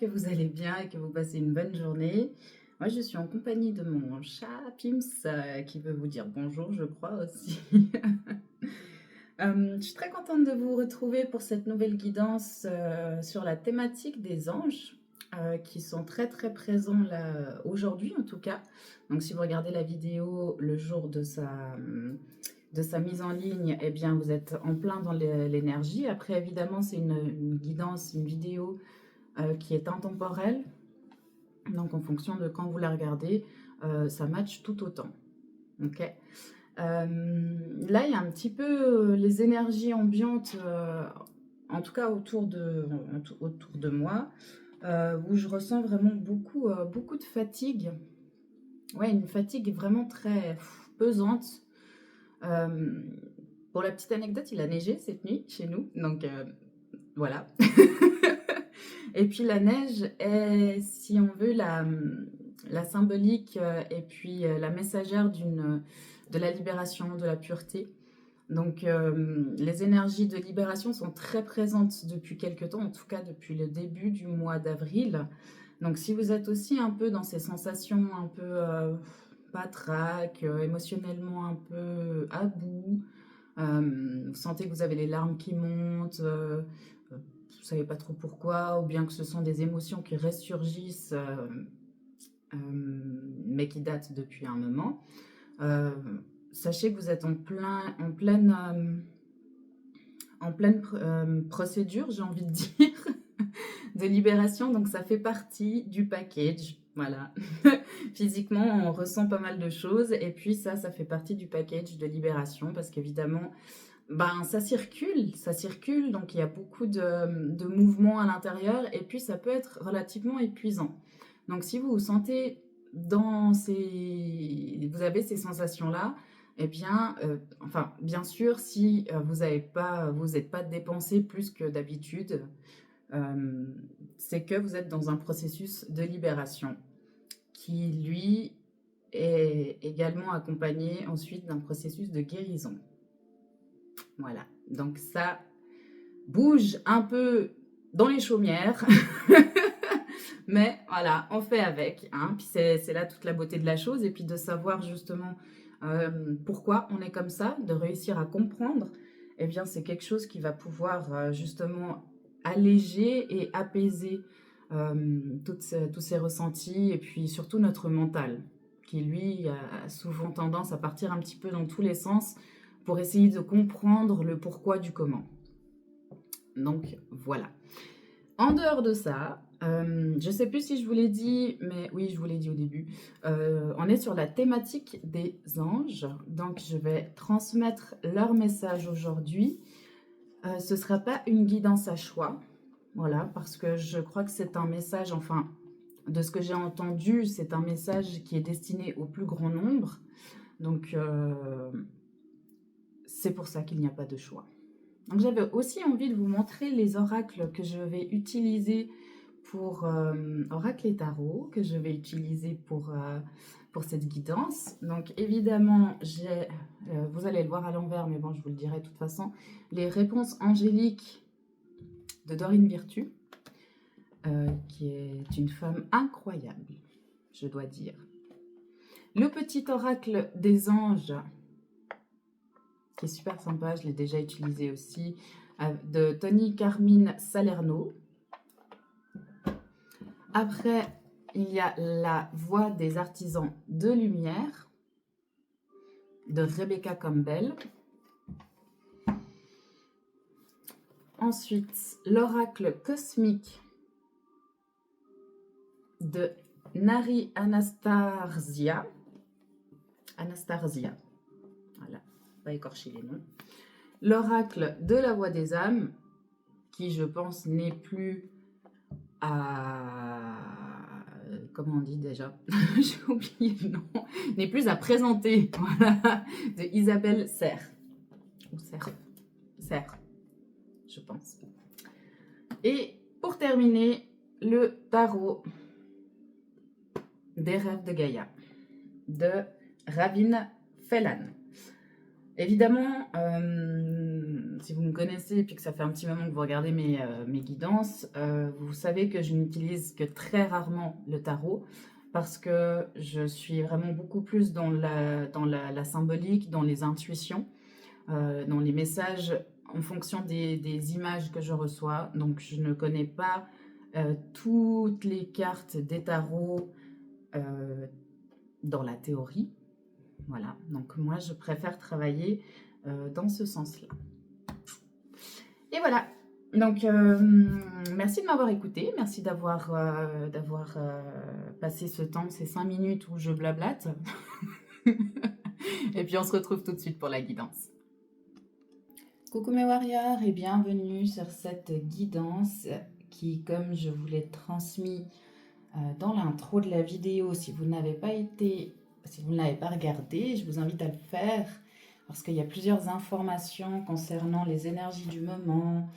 que vous allez bien et que vous passez une bonne journée. Moi, je suis en compagnie de mon chat Pims qui veut vous dire bonjour, je crois aussi. Je suis très contente de vous retrouver pour cette nouvelle guidance sur la thématique des anges qui sont très très présents là aujourd'hui en tout cas. Donc si vous regardez la vidéo le jour de sa mise en ligne, eh bien vous êtes en plein dans l'énergie. Après évidemment c'est une guidance, une vidéo qui est intemporelle. Donc en fonction de quand vous la regardez, ça match tout autant. Ok. Là, il y a un petit peu les énergies ambiantes, en tout cas autour de moi, où je ressens vraiment beaucoup de fatigue. Ouais, une fatigue vraiment très pesante. Euh, pour la petite anecdote, il a neigé cette nuit chez nous, donc voilà. Et puis la neige est, si on veut, la symbolique et puis la messagère de la libération, de la pureté. Donc les énergies de libération sont très présentes depuis quelque temps, en tout cas depuis le début du mois d'avril. Donc si vous êtes aussi un peu dans ces sensations un peu patraques, émotionnellement un peu à bout, vous sentez que vous avez les larmes qui montent, vous ne savez pas trop pourquoi, ou bien que ce sont des émotions qui ressurgissent, mais qui datent depuis un moment. Euh, Sachez que vous êtes en pleine procédure, j'ai envie de dire, de libération. Donc ça fait partie du package. Voilà. Physiquement, on ressent pas mal de choses. Et puis ça fait partie du package de libération parce qu'évidemment, ben, ça circule. Donc il y a beaucoup de mouvements à l'intérieur. Et puis ça peut être relativement épuisant. Donc si vous vous sentez vous avez ces sensations-là, eh bien, enfin, bien sûr, si vous n'êtes pas dépensé plus que d'habitude, euh, c'est que vous êtes dans un processus de libération qui, lui, est également accompagné ensuite d'un processus de guérison. Voilà. Donc ça bouge un peu dans les chaumières. Mais voilà, on fait avec. Hein. Puis c'est là toute la beauté de la chose. Et puis de savoir justement pourquoi on est comme ça, de réussir à comprendre, eh bien c'est quelque chose qui va pouvoir justement alléger et apaiser tous ces ressentis. Et puis surtout notre mental, qui lui a souvent tendance à partir un petit peu dans tous les sens pour essayer de comprendre le pourquoi du comment. Donc voilà. En dehors de ça, je ne sais plus si je vous l'ai dit, mais oui, je vous l'ai dit au début. On est sur la thématique des anges, donc je vais transmettre leur message aujourd'hui. Ce ne sera pas une guidance à choix, voilà, parce que je crois que c'est un message, enfin, de ce que j'ai entendu, c'est un message qui est destiné au plus grand nombre. Donc, c'est pour ça qu'il n'y a pas de choix. Donc j'avais aussi envie de vous montrer les oracles que je vais utiliser pour oracle et tarot, que je vais utiliser pour cette guidance. Donc évidemment, vous allez le voir à l'envers, mais bon, je vous le dirai de toute façon, les réponses angéliques de Dorine Virtue, qui est une femme incroyable, je dois dire. Le petit oracle des anges, qui est super sympa, je l'ai déjà utilisé aussi, de Tony Carmine Salerno. Après, il y a la voix des artisans de lumière de Rebecca Campbell. Ensuite, l'oracle cosmique de Nari Anastasia. Anastasia. Voilà, on va écorcher les noms. L'oracle de la voix des âmes, qui je pense n'est plus à... Comment on dit déjà? J'ai oublié le nom. N'est plus à présenter. Voilà. De Isabelle Serre. Ou Serre, je pense. Et pour terminer, le tarot des rêves de Gaïa de Ravin Fellan. Évidemment, si vous me connaissez et puis que ça fait un petit moment que vous regardez mes guidances, vous savez que je n'utilise que très rarement le tarot parce que je suis vraiment beaucoup plus dans la symbolique, dans les intuitions, dans les messages en fonction des images que je reçois. Donc, je ne connais pas toutes les cartes des tarots euh, dans la théorie. Voilà, donc moi je préfère travailler dans ce sens-là. Et voilà, donc merci de m'avoir écouté, merci d'avoir passé ce temps, ces 5 minutes où je blablate. Et puis on se retrouve tout de suite pour la guidance. Coucou mes warriors et bienvenue sur cette guidance qui, comme je vous l'ai transmis dans l'intro de la vidéo, si vous n'avez pas regardé, je vous invite à le faire parce qu'il y a plusieurs informations concernant les énergies du moment,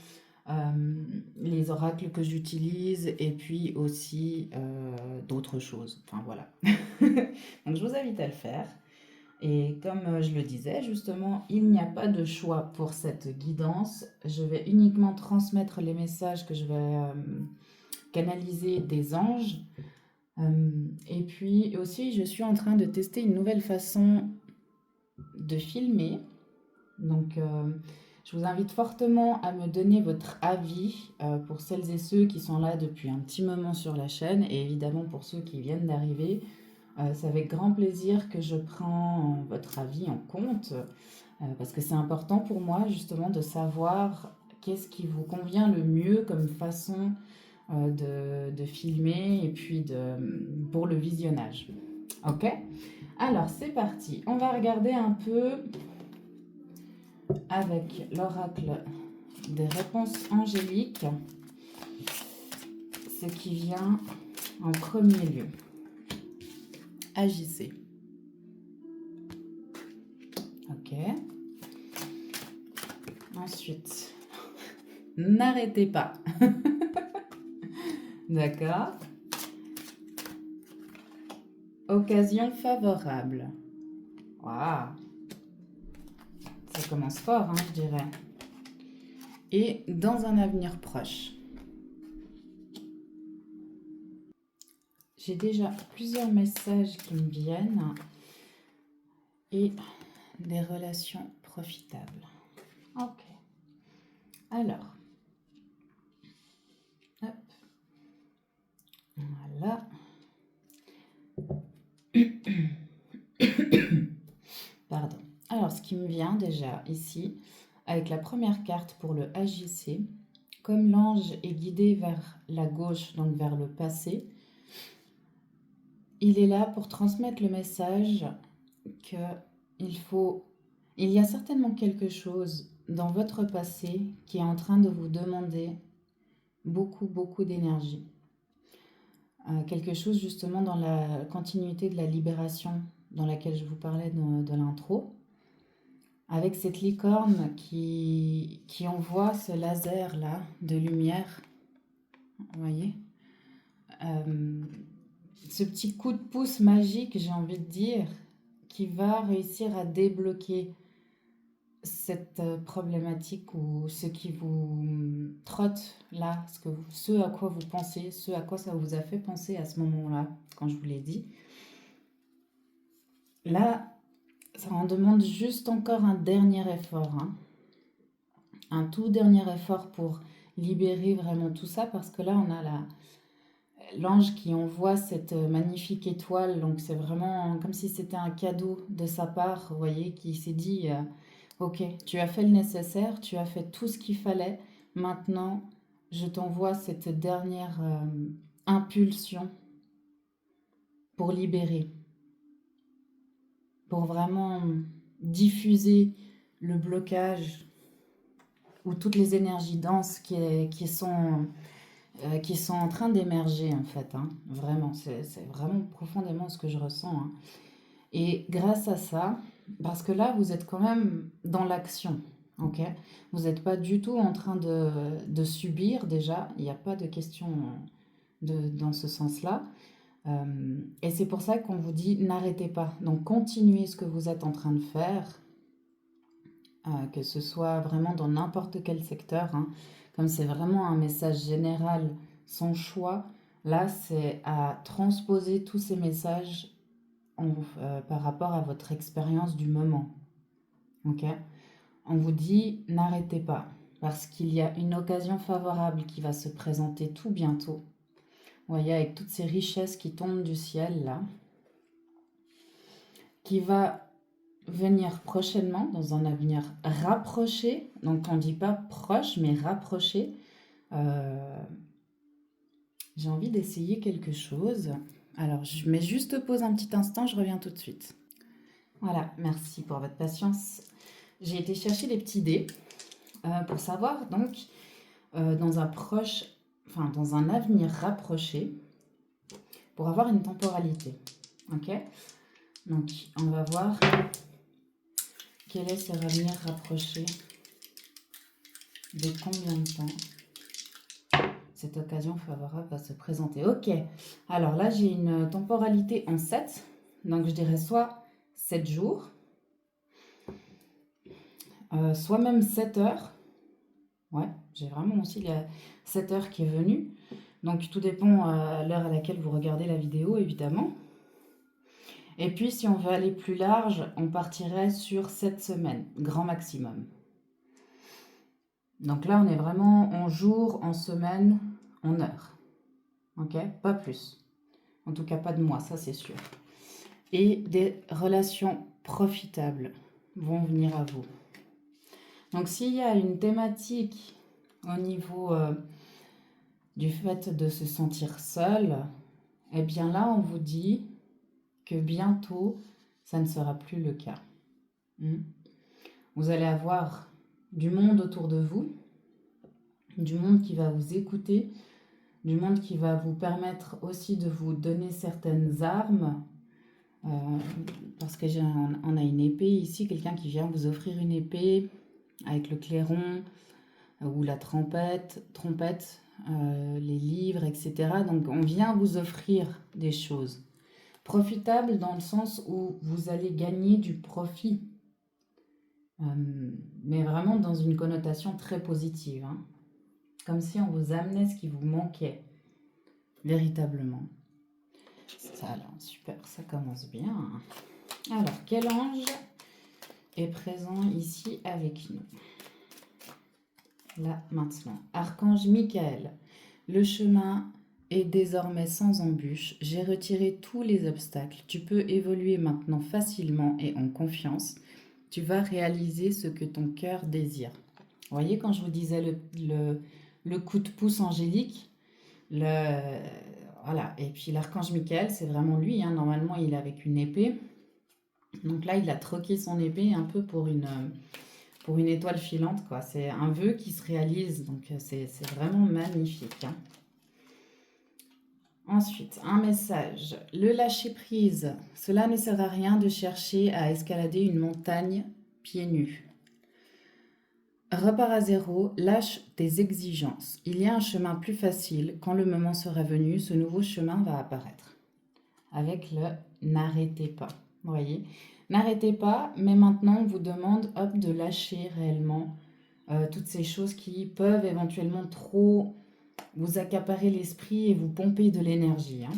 les oracles que j'utilise et puis aussi d'autres choses. Enfin voilà. Donc je vous invite à le faire. Et comme je le disais, justement, il n'y a pas de choix pour cette guidance. Je vais uniquement transmettre les messages que je vais canaliser des anges. Et puis aussi, je suis en train de tester une nouvelle façon de filmer. Donc, je vous invite fortement à me donner votre avis pour celles et ceux qui sont là depuis un petit moment sur la chaîne et évidemment pour ceux qui viennent d'arriver. C'est avec grand plaisir que je prends votre avis en compte parce que c'est important pour moi justement de savoir qu'est-ce qui vous convient le mieux comme façon de filmer et puis pour le visionnage. Ok? Alors c'est parti. On va regarder un peu avec l'oracle des réponses angéliques ce qui vient en premier lieu. Agissez. Ok. Ensuite, n'arrêtez pas. D'accord. Occasion favorable. Waouh. Ça commence fort, hein, je dirais. Et dans un avenir proche. J'ai déjà plusieurs messages qui me viennent et des relations profitables. Ok. Alors. Hop. Voilà. Pardon. Alors, ce qui me vient déjà ici, avec la première carte pour le AJC, comme l'ange est guidé vers la gauche, donc vers le passé, il est là pour transmettre le message que il y a certainement quelque chose dans votre passé qui est en train de vous demander beaucoup, beaucoup d'énergie. Quelque chose justement dans la continuité de la libération dans laquelle je vous parlais de l'intro. Avec cette licorne qui envoie ce laser là de lumière, vous voyez, ce petit coup de pouce magique, j'ai envie de dire, qui va réussir à débloquer cette problématique ou ce qui vous trotte là, ce à quoi vous pensez, ce à quoi ça vous a fait penser à ce moment-là, quand je vous l'ai dit. Là, ça en demande juste encore un dernier effort, hein. Un tout dernier effort pour libérer vraiment tout ça, parce que là, on a l'ange qui envoie cette magnifique étoile, donc c'est vraiment comme si c'était un cadeau de sa part, vous voyez, qui s'est dit ok, tu as fait le nécessaire, tu as fait tout ce qu'il fallait, maintenant je t'envoie cette dernière impulsion pour libérer, pour vraiment diffuser le blocage ou toutes les énergies denses qui sont en train d'émerger en fait, hein. Vraiment, c'est vraiment profondément ce que je ressens, hein. Et grâce à ça, parce que là vous êtes quand même dans l'action, ok? Vous n'êtes pas du tout en train de subir déjà, il n'y a pas de question dans ce sens-là. Et c'est pour ça qu'on vous dit n'arrêtez pas, donc continuez ce que vous êtes en train de faire. que ce soit vraiment dans n'importe quel secteur, hein. Comme c'est vraiment un message général sans choix, là c'est à transposer tous ces messages par rapport à votre expérience du moment. Ok? On vous dit n'arrêtez pas, parce qu'il y a une occasion favorable qui va se présenter tout bientôt. Vous voyez, avec toutes ces richesses qui tombent du ciel là, qui va venir prochainement, dans un avenir rapproché. Donc on ne dit pas proche, mais rapproché. J'ai envie d'essayer quelque chose. Alors je mets juste pause un petit instant, je reviens tout de suite. Voilà, merci pour votre patience. J'ai été chercher des petits dés pour savoir donc dans un avenir rapproché, pour avoir une temporalité. Ok? Donc on va voir quel est ce avenir rapproché, de combien de temps cette occasion favorable va se présenter. Ok, alors là j'ai une temporalité en 7, donc je dirais soit 7 jours, soit même 7 heures. Ouais, j'ai vraiment aussi la 7 heures qui est venue. Donc tout dépend à l'heure à laquelle vous regardez la vidéo, évidemment. Et puis si on veut aller plus large, on partirait sur 7 semaines, grand maximum. Donc là, on est vraiment en jours, en semaines, en heures. Ok? Pas plus. En tout cas, pas de mois, ça c'est sûr. Et des relations profitables vont venir à vous. Donc s'il y a une thématique au niveau du fait de se sentir seul, eh bien là, on vous dit que bientôt, ça ne sera plus le cas. Vous allez avoir du monde autour de vous, du monde qui va vous écouter, du monde qui va vous permettre aussi de vous donner certaines armes, parce que on a une épée ici, quelqu'un qui vient vous offrir une épée avec le clairon ou la trompette, les livres, etc. Donc on vient vous offrir des choses profitables dans le sens où vous allez gagner du profit, mais vraiment dans une connotation très positive, hein. Comme si on vous amenait ce qui vous manquait, véritablement. Ça, alors, super, ça commence bien. Alors, quel ange est présent ici avec nous? Là, maintenant. Archange Michael, le chemin est désormais sans embûche. J'ai retiré tous les obstacles. Tu peux évoluer maintenant facilement et en confiance. Tu vas réaliser ce que ton cœur désire. Vous voyez, quand je vous disais le coup de pouce angélique, voilà. Et puis l'archange Michael, c'est vraiment lui, hein. Normalement, il est avec une épée. Donc là, il a troqué son épée un peu pour une étoile filante, quoi. C'est un vœu qui se réalise, donc c'est vraiment magnifique, hein. Ensuite, un message. Le lâcher-prise. Cela ne sert à rien de chercher à escalader une montagne pieds nus. Repars à zéro, lâche tes exigences. Il y a un chemin plus facile. Quand le moment sera venu, ce nouveau chemin va apparaître. Avec le n'arrêtez pas. Vous voyez? N'arrêtez pas, mais maintenant on vous demande de lâcher réellement toutes ces choses qui peuvent éventuellement trop vous accaparer l'esprit et vous pomper de l'énergie, hein.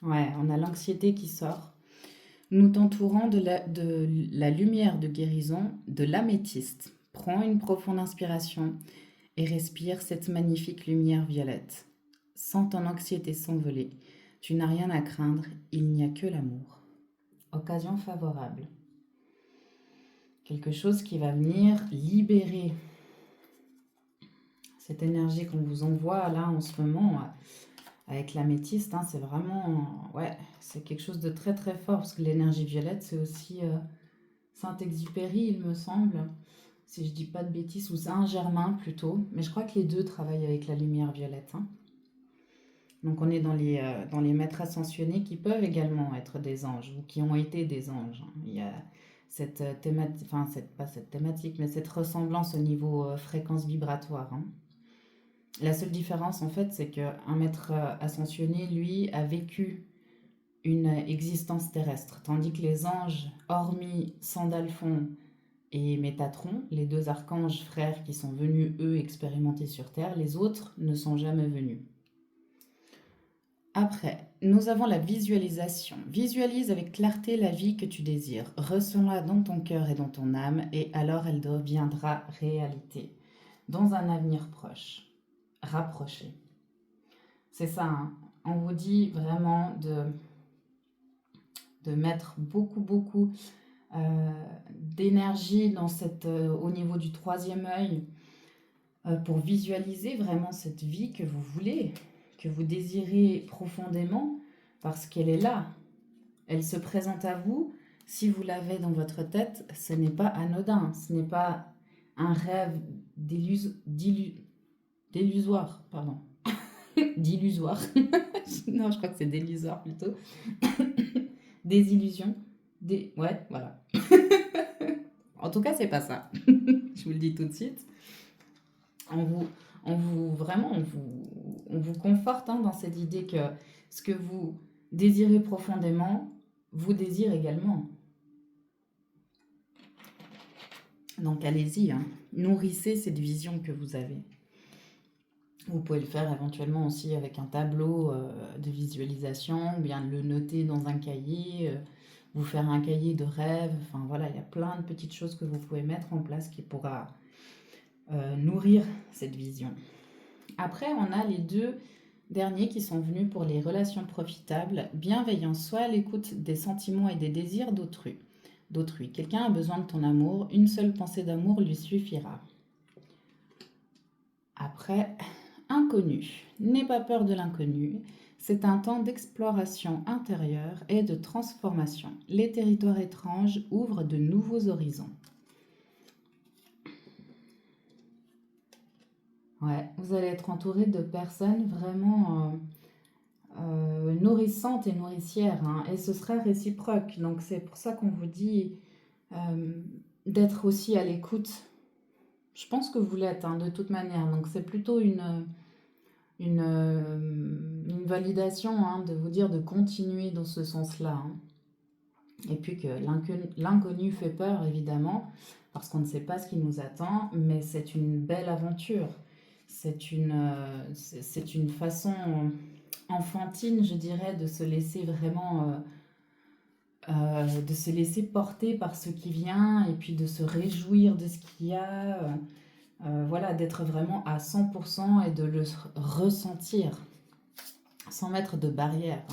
Ouais, on a l'anxiété qui sort. Nous t'entourons de la lumière de guérison de l'améthyste. Prends une profonde inspiration et respire cette magnifique lumière violette. Sens ton anxiété s'envoler. Tu n'as rien à craindre, il n'y a que l'amour. Occasion favorable. Quelque chose qui va venir libérer cette énergie qu'on vous envoie là en ce moment avec l'améthyste, hein. C'est vraiment, ouais, c'est quelque chose de très très fort, parce que l'énergie violette, c'est aussi Saint-Exupéry, il me semble, si je dis pas de bêtises, ou Saint-Germain plutôt, mais je crois que les deux travaillent avec la lumière violette, hein. Donc on est dans les maîtres ascensionnés qui peuvent également être des anges, ou qui ont été des anges, hein. Il y a cette thématique, enfin pas cette thématique, mais cette ressemblance au niveau fréquence vibratoire, hein. La seule différence, en fait, c'est qu'un maître ascensionné, lui, a vécu une existence terrestre, tandis que les anges, hormis Sandalphon et Métatron, les deux archanges frères qui sont venus, eux, expérimenter sur Terre. Les autres ne sont jamais venus. Après, nous avons la visualisation. Visualise avec clarté la vie que tu désires. Ressens-la dans ton cœur et dans ton âme, et alors elle deviendra réalité, dans un avenir proche, rapproché. C'est ça, hein. On vous dit vraiment de mettre beaucoup d'énergie dans au niveau du troisième œil pour visualiser vraiment cette vie que vous voulez, que vous désirez profondément, parce qu'elle est là. Elle se présente à vous. Si vous l'avez dans votre tête, ce n'est pas anodin, ce n'est pas un rêve d'illusoire, pardon. D'illusoire. Non, je crois que c'est d'illusoire plutôt. Des illusions. Ouais, voilà. En tout cas, c'est pas ça. Je vous le dis tout de suite. Vraiment, on vous conforte hein, dans cette idée que ce que vous désirez profondément, vous désire également. Donc allez-y, hein. Nourrissez cette vision que vous avez. Vous pouvez le faire éventuellement aussi avec un tableau de visualisation, ou bien le noter dans un cahier, vous faire un cahier de rêve. Enfin voilà, il y a plein de petites choses que vous pouvez mettre en place qui pourra nourrir cette vision. Après, on a les deux derniers qui sont venus pour les relations profitables. Bienveillance, sois à l'écoute des sentiments et des désirs d'autrui. Quelqu'un a besoin de ton amour, une seule pensée d'amour lui suffira. Après, inconnu. N'aie pas peur de l'inconnu. C'est un temps d'exploration intérieure et de transformation. Les territoires étranges ouvrent de nouveaux horizons. Ouais, vous allez être entouré de personnes vraiment nourrissantes et nourricières, hein, et ce sera réciproque. Donc c'est pour ça qu'on vous dit d'être aussi à l'écoute. Je pense que vous l'êtes, hein, de toute manière. Donc c'est plutôt une validation hein, de vous dire de continuer dans ce sens-là. Hein. Et puis que l'inconnu fait peur, évidemment, parce qu'on ne sait pas ce qui nous attend, mais c'est une belle aventure. C'est une façon enfantine, je dirais, de se laisser vraiment... de se laisser porter par ce qui vient et puis de se réjouir de ce qu'il y a. Voilà, d'être vraiment à 100% et de le ressentir sans mettre de barrière.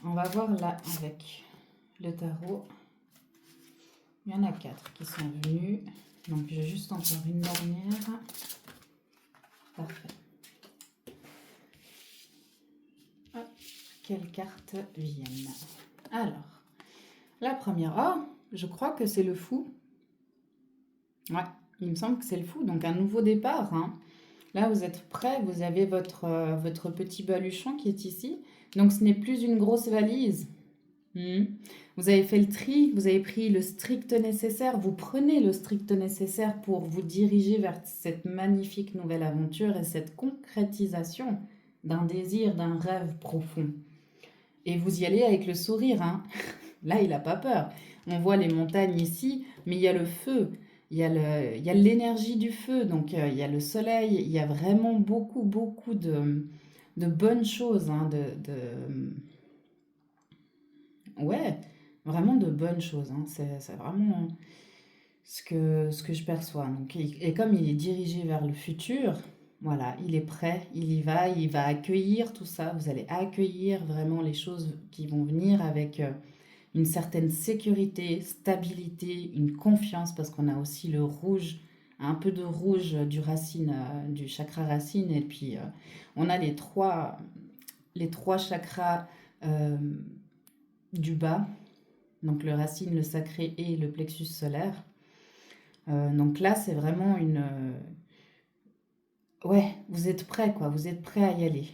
On va voir là avec le tarot. Il y en a 4 qui sont venus. Donc j'ai juste encore une dernière. Parfait. Hop, quelles cartes viennent? Alors, la première. Oh, je crois que c'est le fou. Ouais, il me semble que c'est le fou. Donc un nouveau départ. Hein. Là, vous êtes prêts. Vous avez votre petit baluchon qui est ici. Donc ce n'est plus une grosse valise. Vous avez fait le tri, vous avez pris le strict nécessaire, vous prenez le strict nécessaire pour vous diriger vers cette magnifique nouvelle aventure et cette concrétisation d'un désir, d'un rêve profond. Et vous y allez avec le sourire, hein. Là, il n'a pas peur. On voit les montagnes ici, mais il y a le feu, il y a l'énergie du feu, donc il y a le soleil, il y a vraiment beaucoup de bonnes choses, hein, ouais, vraiment de bonnes choses. Hein. C'est vraiment ce que je perçois. Donc, et comme il est dirigé vers le futur, voilà, il est prêt, il va accueillir tout ça. Vous allez accueillir vraiment les choses qui vont venir avec une certaine sécurité, stabilité, une confiance, parce qu'on a aussi le rouge, un peu de rouge du racine, du chakra racine, et puis on a les trois chakras du bas, donc le racine, le sacré et le plexus solaire. Donc là, c'est vraiment ouais, vous êtes prêt, quoi. Vous êtes prêt à y aller.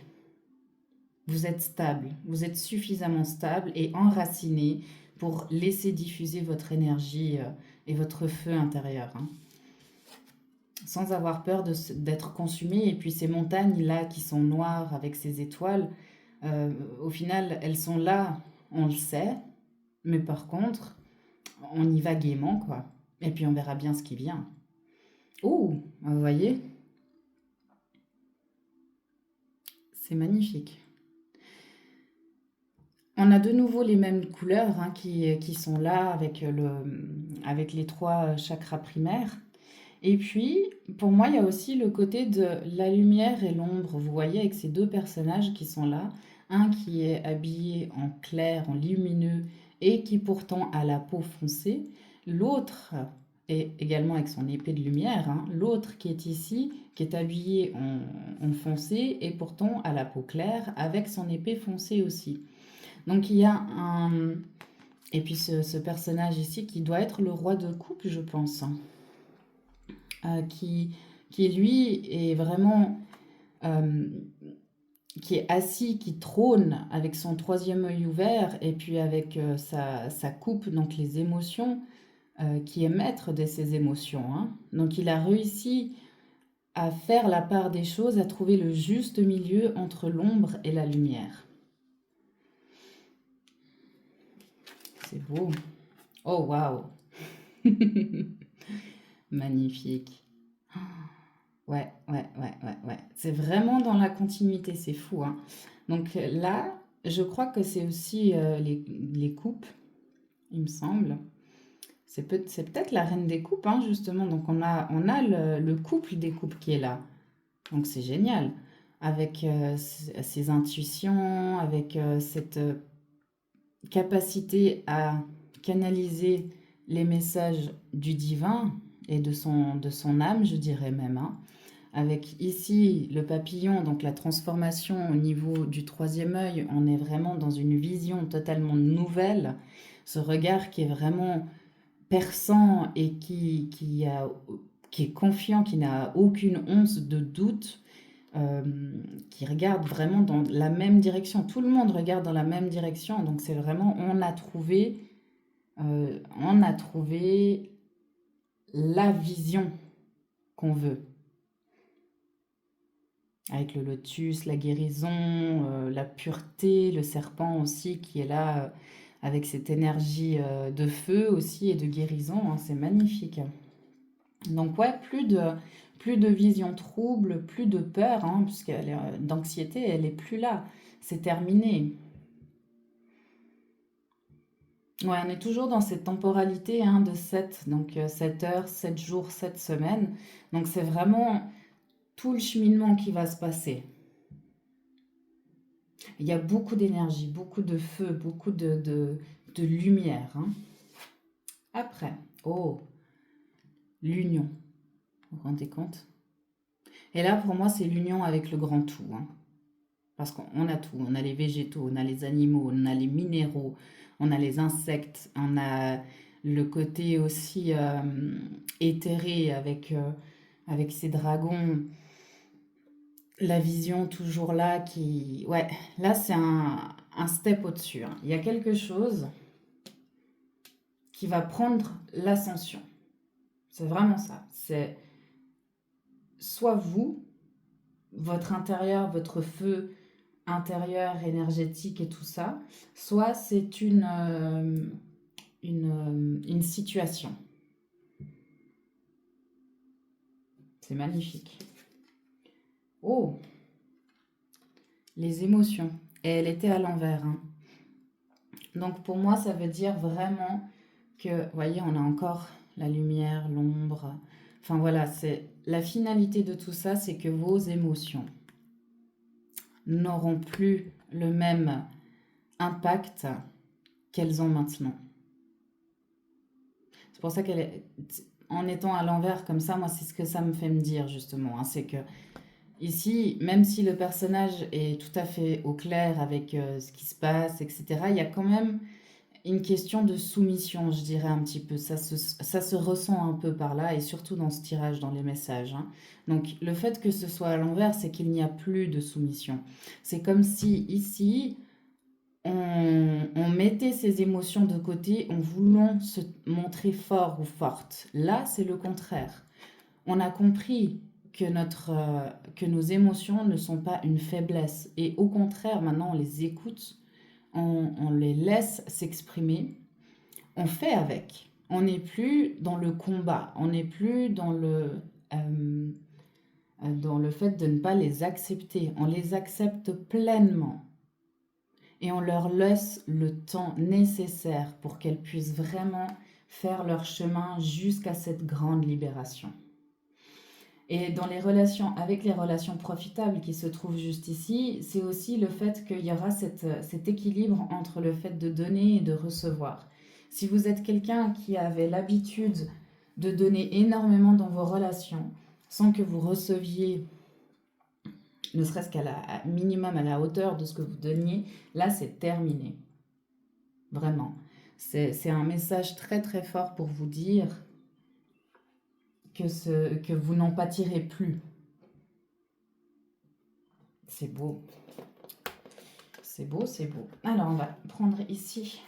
Vous êtes stable. Vous êtes suffisamment stable et enraciné pour laisser diffuser votre énergie et votre feu intérieur. Hein. Sans avoir peur d'être consumé. Et puis ces montagnes-là qui sont noires avec ces étoiles, au final, elles sont là, on le sait. Mais par contre, on y va gaiement, quoi. Et puis on verra bien ce qui vient. Oh, vous voyez, c'est magnifique. On a de nouveau les mêmes couleurs hein, qui sont là avec les trois chakras primaires. Et puis, pour moi, il y a aussi le côté de la lumière et l'ombre. Vous voyez, avec ces deux personnages qui sont là, un qui est habillé en clair, en lumineux, et qui pourtant a la peau foncée. L'autre est également avec son épée de lumière. Hein. L'autre qui est ici, qui est habillé en foncé, et pourtant a la peau claire, avec son épée foncée aussi. Donc il y a un... Et puis ce personnage ici qui doit être le roi de coupe, je pense. Hein. Qui lui est vraiment, euh, qui est assis, qui trône avec son troisième œil ouvert et puis avec sa coupe, donc les émotions, qui est maître de ses émotions. Hein. Donc il a réussi à faire la part des choses, à trouver le juste milieu entre l'ombre et la lumière. C'est beau. Oh, waouh. Magnifique. Ouais. C'est vraiment dans la continuité, c'est fou, hein. Donc là, je crois que c'est aussi les coupes, il me semble. C'est peut-être la reine des coupes, hein, justement. Donc on a le couple des coupes qui est là. Donc c'est génial. Avec ses intuitions, avec cette capacité à canaliser les messages du divin et de son âme, je dirais même, hein. Avec ici le papillon, donc la transformation au niveau du troisième œil, on est vraiment dans une vision totalement nouvelle. Ce regard qui est vraiment perçant et qui est confiant, qui n'a aucune once de doute, euh, qui regarde vraiment dans la même direction. Tout le monde regarde dans la même direction, donc c'est vraiment, on a trouvé la vision qu'on veut. Avec le lotus, la guérison, la pureté, le serpent aussi qui est là avec cette énergie de feu aussi et de guérison, hein, c'est magnifique. Donc ouais, plus de vision trouble, plus de peur, hein, puisque d'anxiété, elle est plus là, c'est terminé. Ouais, on est toujours dans cette temporalité hein, de 7, donc 7 heures, 7 jours, 7 semaines. Donc c'est vraiment tout le cheminement qui va se passer. Il y a beaucoup d'énergie, beaucoup de feu, beaucoup de lumière. Hein. Après, oh, l'union. Vous vous rendez compte? Et là, pour moi, c'est l'union avec le grand tout. Hein. Parce qu'on a tout. On a les végétaux, on a les animaux, on a les minéraux, on a les insectes, on a le côté aussi éthéré avec ces dragons. La vision toujours là qui... Ouais, là, c'est un step au-dessus. Hein. Il y a quelque chose qui va prendre l'ascension. C'est vraiment ça. C'est soit vous, votre intérieur, votre feu intérieur, énergétique et tout ça, soit c'est une situation. C'est magnifique. Oh, les émotions. Et elle était à l'envers. Hein. Donc pour moi, ça veut dire vraiment que, vous voyez, on a encore la lumière, l'ombre. Enfin voilà, c'est la finalité de tout ça, c'est que vos émotions n'auront plus le même impact qu'elles ont maintenant. C'est pour ça qu'elle est, en étant à l'envers comme ça, moi c'est ce que ça me fait me dire justement, hein, c'est que ici, même si le personnage est tout à fait au clair avec ce qui se passe, etc., il y a quand même une question de soumission, je dirais un petit peu. Ça se ressent un peu par là, et surtout dans ce tirage, dans les messages. Hein. Donc le fait que ce soit à l'envers, c'est qu'il n'y a plus de soumission. C'est comme si ici, on mettait ses émotions de côté en voulant se montrer fort ou forte. Là, c'est le contraire. On a compris que nos émotions ne sont pas une faiblesse. Et au contraire, maintenant, on les écoute, on les laisse s'exprimer, on fait avec. On n'est plus dans le combat, on n'est plus dans le fait de ne pas les accepter. On les accepte pleinement et on leur laisse le temps nécessaire pour qu'elles puissent vraiment faire leur chemin jusqu'à cette grande libération. Et dans les relations, avec les relations profitables qui se trouvent juste ici, c'est aussi le fait qu'il y aura cet équilibre entre le fait de donner et de recevoir. Si vous êtes quelqu'un qui avait l'habitude de donner énormément dans vos relations, sans que vous receviez, ne serait-ce minimum à la hauteur de ce que vous donniez, là c'est terminé. Vraiment. C'est un message très très fort pour vous dire que vous n'en pâtirez plus. C'est beau. C'est beau, c'est beau. Alors, on va prendre ici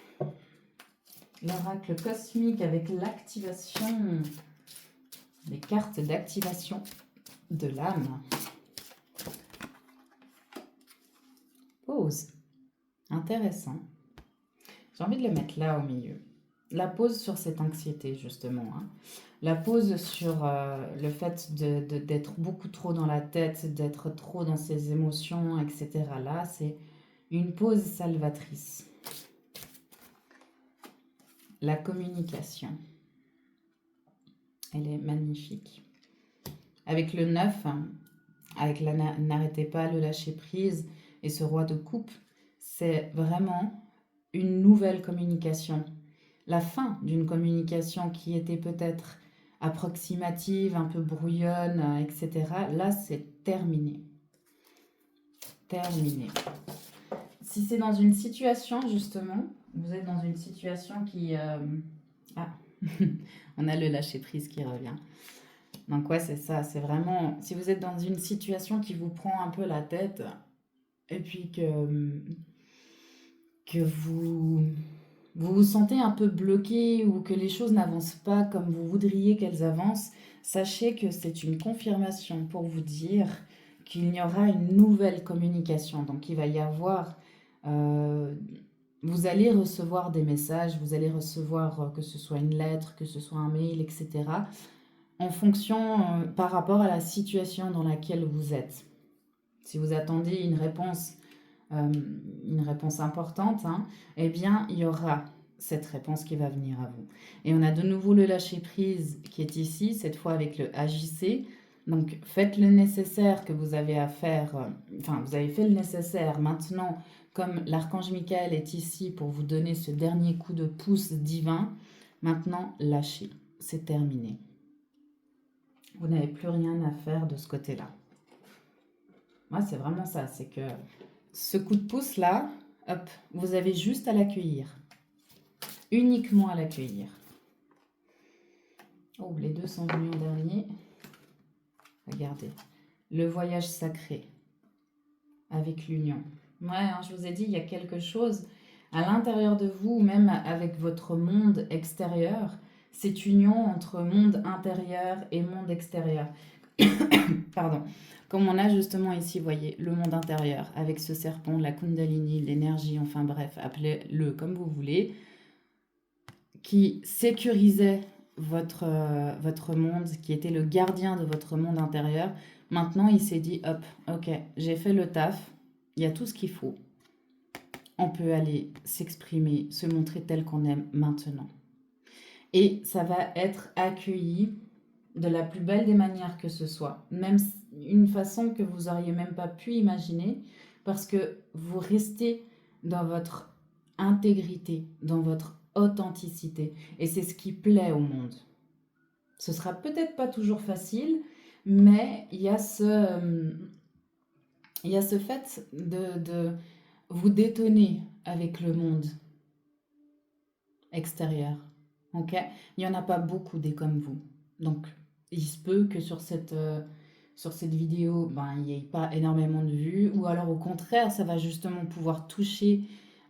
l'oracle cosmique avec l'activation, les cartes d'activation de l'âme. Pause. Intéressant. J'ai envie de le mettre là au milieu. La pause sur cette anxiété, justement. Hein. La pause sur le fait d'être beaucoup trop dans la tête, d'être trop dans ses émotions, etc. Là, c'est une pause salvatrice. La communication. Elle est magnifique. Avec le 9, avec la n'arrêtez pas, le lâcher prise et ce roi de coupe, c'est vraiment une nouvelle communication. La fin d'une communication qui était peut-être approximative, un peu brouillonne, etc. Là, c'est terminé. Terminé. Si c'est dans une situation, justement, vous êtes dans une situation qui... Ah, on a le lâcher-prise qui revient. Donc ouais, c'est ça, c'est vraiment... Si vous êtes dans une situation qui vous prend un peu la tête, et puis que vous vous sentez un peu bloqué ou que les choses n'avancent pas comme vous voudriez qu'elles avancent, sachez que c'est une confirmation pour vous dire qu'il y aura une nouvelle communication. Donc il va y avoir... vous allez recevoir des messages, vous allez recevoir que ce soit une lettre, que ce soit un mail, etc. En fonction, par rapport à la situation dans laquelle vous êtes. Si vous attendez une réponse importante, hein, eh bien, il y aura cette réponse qui va venir à vous. Et on a de nouveau le lâcher-prise qui est ici, cette fois avec le agissez. Donc, faites le nécessaire que vous avez à faire. Vous avez fait le nécessaire. Maintenant, comme l'archange Michael est ici pour vous donner ce dernier coup de pouce divin, maintenant, lâchez. C'est terminé. Vous n'avez plus rien à faire de ce côté-là. Moi, c'est vraiment ça. C'est que ce coup de pouce-là, hop, vous avez juste à l'accueillir. Uniquement à l'accueillir. Oh, les deux sont venus en dernier. Regardez. Le voyage sacré avec l'union. Ouais, hein, je vous ai dit, il y a quelque chose à l'intérieur de vous, même avec votre monde extérieur, cette union entre monde intérieur et monde extérieur. Pardon. Comme on a justement ici, vous voyez, le monde intérieur, avec ce serpent, la kundalini, l'énergie, enfin bref, appelez-le comme vous voulez, qui sécurisait votre monde, qui était le gardien de votre monde intérieur. Maintenant, il s'est dit, hop, ok, j'ai fait le taf, il y a tout ce qu'il faut. On peut aller s'exprimer, se montrer tel qu'on aime maintenant. Et ça va être accueilli de la plus belle des manières que ce soit. Même une façon que vous n'auriez même pas pu imaginer, parce que vous restez dans votre intégrité, dans votre authenticité. Et c'est ce qui plaît au monde. Ce sera peut-être pas toujours facile, mais il y a ce fait de vous détonner avec le monde extérieur. Ok? Il n'y en a pas beaucoup des comme vous. Donc, il se peut que sur cette vidéo, il n'y ait pas énormément de vues, ou alors au contraire, ça va justement pouvoir toucher,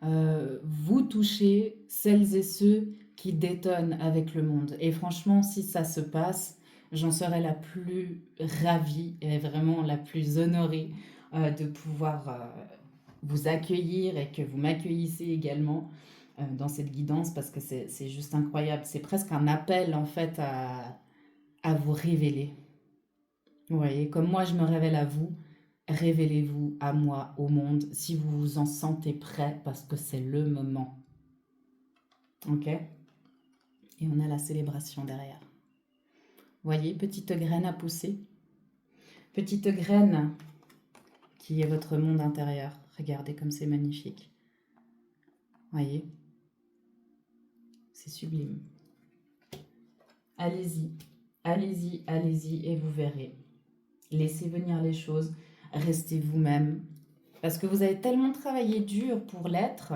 vous toucher, celles et ceux qui détonnent avec le monde. Et franchement, si ça se passe, j'en serai la plus ravie et vraiment la plus honorée de pouvoir vous accueillir et que vous m'accueillissez également dans cette guidance parce que c'est juste incroyable. C'est presque un appel en fait à vous révéler. Vous voyez, comme moi je me révèle à vous, révélez-vous à moi, au monde, si vous vous en sentez prêt parce que c'est le moment. Ok? Et on a la célébration derrière. Voyez, petite graine à pousser. Petite graine qui est votre monde intérieur. Regardez comme c'est magnifique. Voyez? C'est sublime. Allez-y, allez-y, allez-y et vous verrez. Laissez venir les choses. Restez vous-même. Parce que vous avez tellement travaillé dur pour l'être,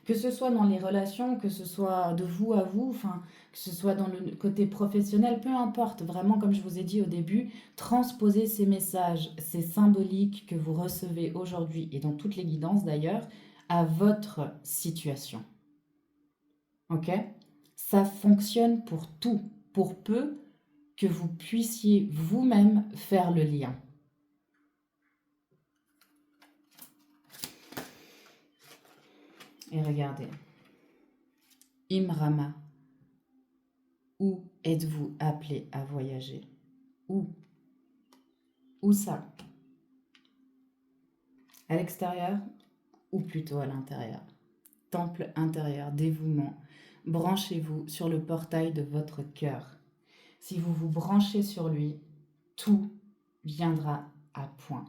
que ce soit dans les relations, que ce soit de vous à vous, enfin, que ce soit dans le côté professionnel, peu importe. Vraiment, comme je vous ai dit au début, transposez ces messages, ces symboliques que vous recevez aujourd'hui et dans toutes les guidances d'ailleurs, à votre situation. Ok? Ça fonctionne pour tout, pour peu que vous puissiez vous-même faire le lien. Et regardez. Imrama, où êtes-vous appelé à voyager? Où? Où ça? À l'extérieur ou plutôt à l'intérieur? Temple intérieur, dévouement. Branchez-vous sur le portail de votre cœur. Si vous vous branchez sur lui, tout viendra à point.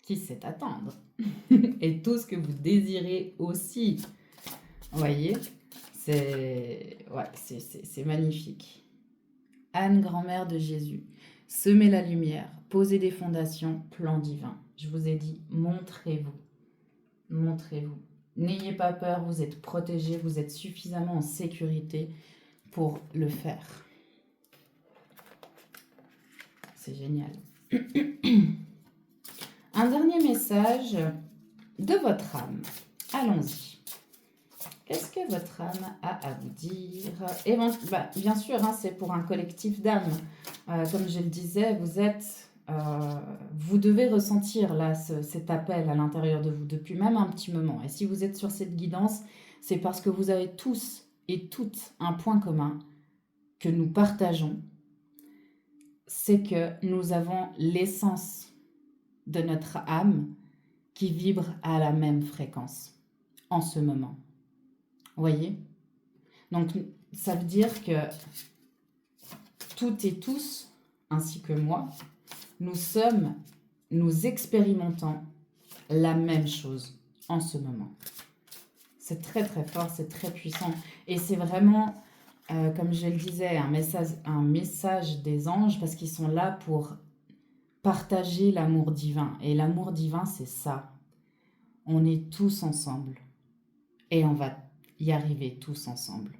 Qui sait attendre? Et tout ce que vous désirez aussi. Vous voyez? C'est magnifique. Anne, grand-mère de Jésus. Semez la lumière, posez des fondations, plan divin. Je vous ai dit, montrez-vous. Montrez-vous. N'ayez pas peur, vous êtes protégés, vous êtes suffisamment en sécurité pour le faire. C'est génial. Un dernier message de votre âme. Allons-y. Qu'est-ce que votre âme a à vous dire? Et bien sûr, hein, c'est pour un collectif d'âmes. Comme je le disais, vous devez ressentir là cet appel à l'intérieur de vous depuis même un petit moment. Et si vous êtes sur cette guidance, c'est parce que vous avez tous et toutes un point commun que nous partageons. C'est que nous avons l'essence de notre âme qui vibre à la même fréquence en ce moment. Vous voyez? Donc, ça veut dire que toutes et tous, ainsi que moi, nous expérimentons la même chose en ce moment. C'est très très fort, c'est très puissant. Et c'est vraiment, comme je le disais, un message des anges parce qu'ils sont là pour partager l'amour divin. Et l'amour divin, c'est ça. On est tous ensemble. Et on va y arriver tous ensemble.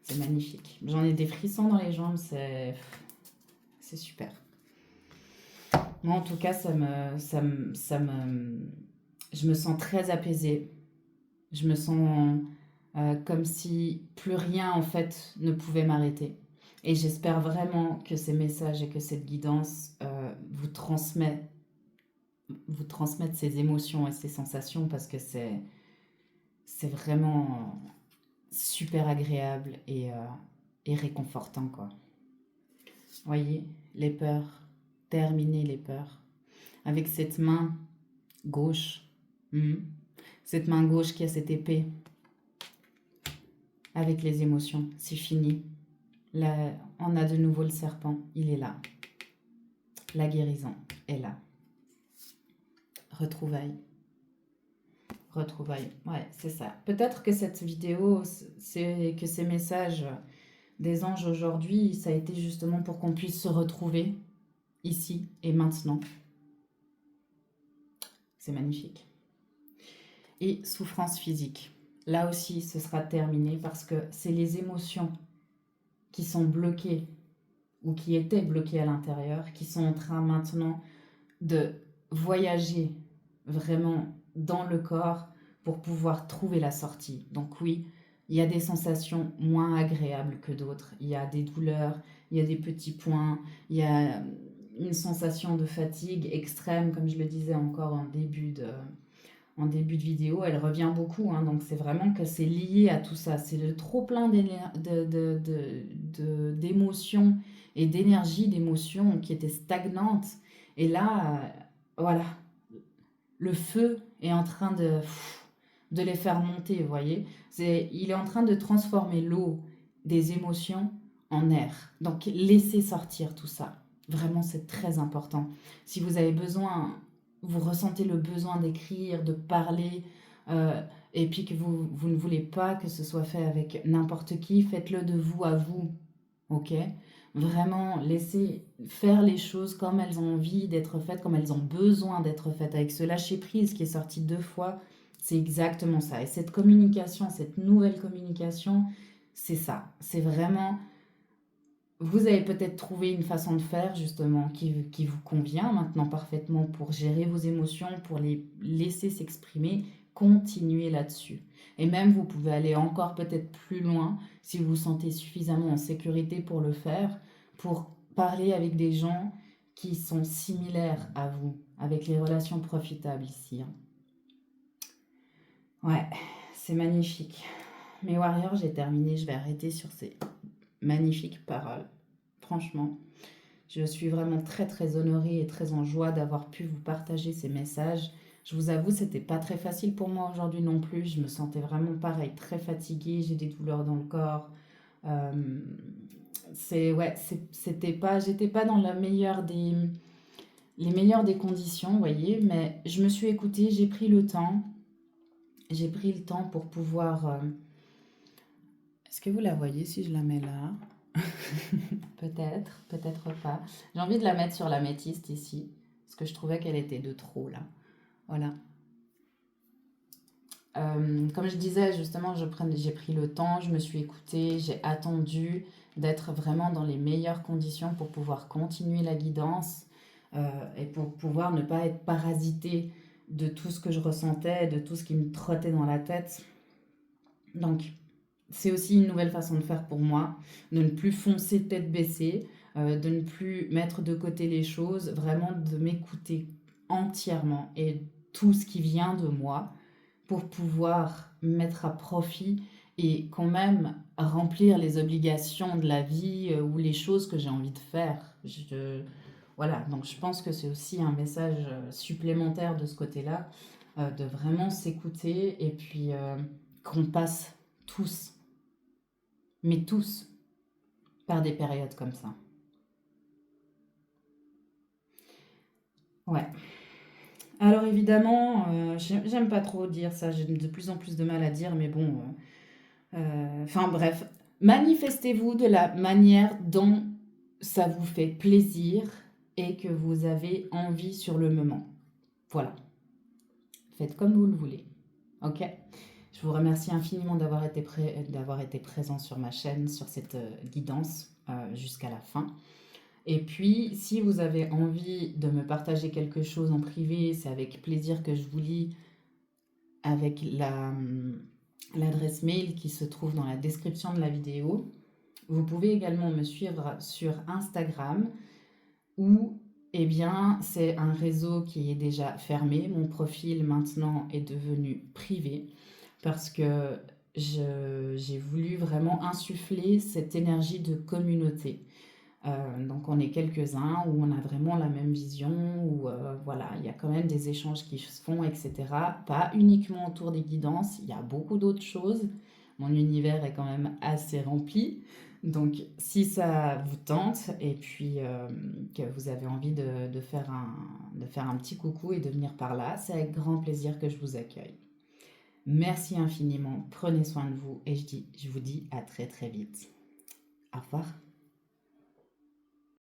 C'est magnifique. J'en ai des frissons dans les jambes, c'est super. Moi, en tout cas, je me sens très apaisée. Je me sens comme si plus rien, en fait, ne pouvait m'arrêter. Et j'espère vraiment que ces messages et que cette guidance vous transmettent ces émotions et ces sensations parce que c'est vraiment super agréable et réconfortant, quoi. Voyez, les peurs, terminez les peurs. Avec cette main gauche, cette main gauche qui a cette épée, avec les émotions, c'est fini. Là, on a de nouveau le serpent, il est là. La guérison est là. Retrouvailles. Retrouvailles, ouais, c'est ça. Peut-être que cette vidéo, que ces messages des anges aujourd'hui, ça a été justement pour qu'on puisse se retrouver ici et maintenant. C'est magnifique. Et souffrance physique. Là aussi, ce sera terminé parce que c'est les émotions qui sont bloquées ou qui étaient bloquées à l'intérieur, qui sont en train maintenant de voyager vraiment dans le corps pour pouvoir trouver la sortie. Donc oui, il y a des sensations moins agréables que d'autres. Il y a des douleurs, il y a des petits points, il y a une sensation de fatigue extrême, comme je le disais encore en début en début de vidéo, elle revient beaucoup, hein, donc c'est vraiment que c'est lié à tout ça. C'est le trop plein d'émotions et d'énergie, d'émotions qui étaient stagnantes. Et là, voilà, le feu est en train de les faire monter, vous voyez. Il est en train de transformer l'eau des émotions en air. Donc laissez sortir tout ça. Vraiment, c'est très important. Si vous avez besoin, vous ressentez le besoin d'écrire, de parler, et puis que vous ne voulez pas que ce soit fait avec n'importe qui, faites-le de vous à vous. Ok? Vraiment, laissez faire les choses comme elles ont envie d'être faites, comme elles ont besoin d'être faites. Avec ce lâcher-prise qui est sorti 2 fois, c'est exactement ça. Et cette communication, cette nouvelle communication, c'est ça. C'est vraiment, vous avez peut-être trouvé une façon de faire justement qui vous convient maintenant parfaitement pour gérer vos émotions, pour les laisser s'exprimer. Continuez là-dessus. Et même vous pouvez aller encore peut-être plus loin si vous vous sentez suffisamment en sécurité pour le faire, pour parler avec des gens qui sont similaires à vous, avec les relations profitables ici, hein. Ouais, c'est magnifique. Mes warriors, j'ai terminé. Je vais arrêter sur ces magnifiques paroles. Franchement, je suis vraiment très très honorée et très en joie d'avoir pu vous partager ces messages. Je vous avoue, c'était pas très facile pour moi aujourd'hui non plus. Je me sentais vraiment pareil, très fatiguée. J'ai des douleurs dans le corps. Euh, ouais, c'était pas, j'étais pas dans les meilleures des conditions, vous voyez. Mais je me suis écoutée, j'ai pris le temps. J'ai pris le temps pour pouvoir. Est-ce que vous la voyez si je la mets là? Peut-être, peut-être pas. J'ai envie de la mettre sur l'améthyste ici, parce que je trouvais qu'elle était de trop là. Voilà. Comme je disais, justement, j'ai pris le temps, je me suis écoutée, j'ai attendu d'être vraiment dans les meilleures conditions pour pouvoir continuer la guidance et pour pouvoir ne pas être parasitée de tout ce que je ressentais, de tout ce qui me trottait dans la tête. Donc, c'est aussi une nouvelle façon de faire pour moi, de ne plus foncer tête baissée, de ne plus mettre de côté les choses, vraiment de m'écouter entièrement et tout ce qui vient de moi pour pouvoir mettre à profit et quand même remplir les obligations de la vie ou les choses que j'ai envie de faire. Voilà, donc je pense que c'est aussi un message supplémentaire de ce côté-là, de vraiment s'écouter et puis qu'on passe tous, mais tous, par des périodes comme ça. Ouais. Alors évidemment, j'aime pas trop dire ça, j'ai de plus en plus de mal à dire, mais bon, enfin bref, manifestez-vous de la manière dont ça vous fait plaisir et que vous avez envie sur le moment. Voilà, faites comme vous le voulez. Ok? Je vous remercie infiniment d'avoir été présent sur ma chaîne, sur cette guidance jusqu'à la fin. Et puis, si vous avez envie de me partager quelque chose en privé, c'est avec plaisir que je vous lis avec l'adresse mail qui se trouve dans la description de la vidéo. Vous pouvez également me suivre sur Instagram où, eh bien, c'est un réseau qui est déjà fermé. Mon profil maintenant est devenu privé parce que j'ai voulu vraiment insuffler cette énergie de communauté. Donc on est quelques-uns où on a vraiment la même vision, où voilà, il y a quand même des échanges qui se font, etc. Pas uniquement autour des guidances, il y a beaucoup d'autres choses. Mon univers est quand même assez rempli. Donc si ça vous tente et puis que vous avez envie de faire un petit coucou et de venir par là, c'est avec grand plaisir que je vous accueille. Merci infiniment, prenez soin de vous et je vous dis à très très vite. Au revoir.